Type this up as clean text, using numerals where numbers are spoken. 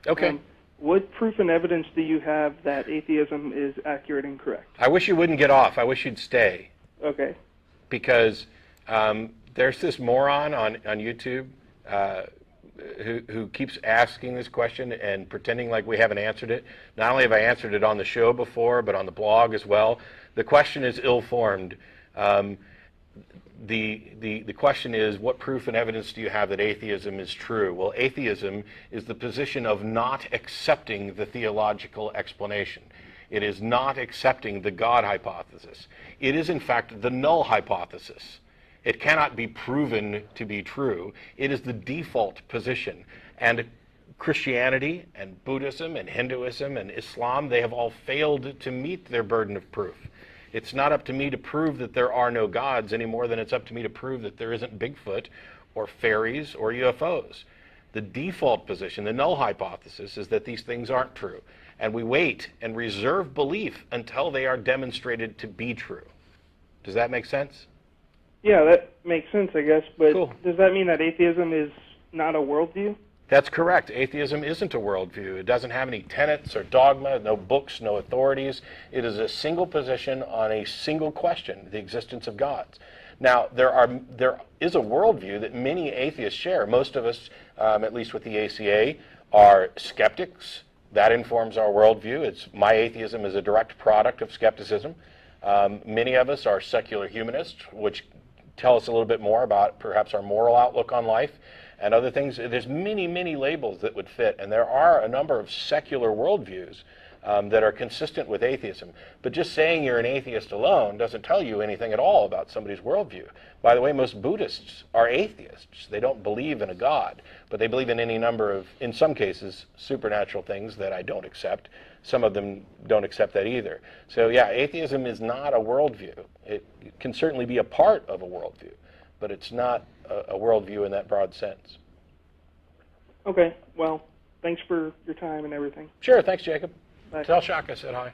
Okay. What proof and evidence do you have that atheism is accurate and correct? I wish you wouldn't get off. I wish you'd stay. Okay. Because there's this moron on YouTube who keeps asking this question and pretending like we haven't answered it. Not only have I answered it on the show before, but on the blog as well. The question is ill-formed. The question is, what proof and evidence do you have that atheism is true? Well, atheism is the position of not accepting the theological explanation. It is not accepting the God hypothesis. It is, in fact, the null hypothesis. It cannot be proven to be true. It is the default position. And Christianity and Buddhism and Hinduism and Islam, they have all failed to meet their burden of proof. It's not up to me to prove that there are no gods any more than it's up to me to prove that there isn't Bigfoot or fairies or UFOs. The default position, the null hypothesis, is that these things aren't true. And we wait and reserve belief until they are demonstrated to be true. Does that make sense? Yeah, that makes sense, I guess. But Cool. Does that mean that atheism is not a worldview? That's correct. Atheism isn't a worldview. It doesn't have any tenets or dogma, no books, no authorities. It is a single position on a single question, the existence of gods. Now, there is a worldview that many atheists share. Most of us, at least with the ACA, are skeptics. That informs our worldview. My atheism is a direct product of skepticism. Many of us are secular humanists, which tell us a little bit more about perhaps our moral outlook on life and other things. There's many, many labels that would fit, and there are a number of secular worldviews that are consistent with atheism. But just saying you're an atheist alone doesn't tell you anything at all about somebody's worldview. By the way, most Buddhists are atheists. They don't believe in a god, but they believe in any number of, in some cases, supernatural things that I don't accept. Some of them don't accept that either. So yeah, atheism is not a worldview. It can certainly be a part of a worldview, but it's not a worldview in that broad sense. Okay, well, thanks for your time and everything. Sure, thanks, Jacob. Bye. Tell Shock I said hi.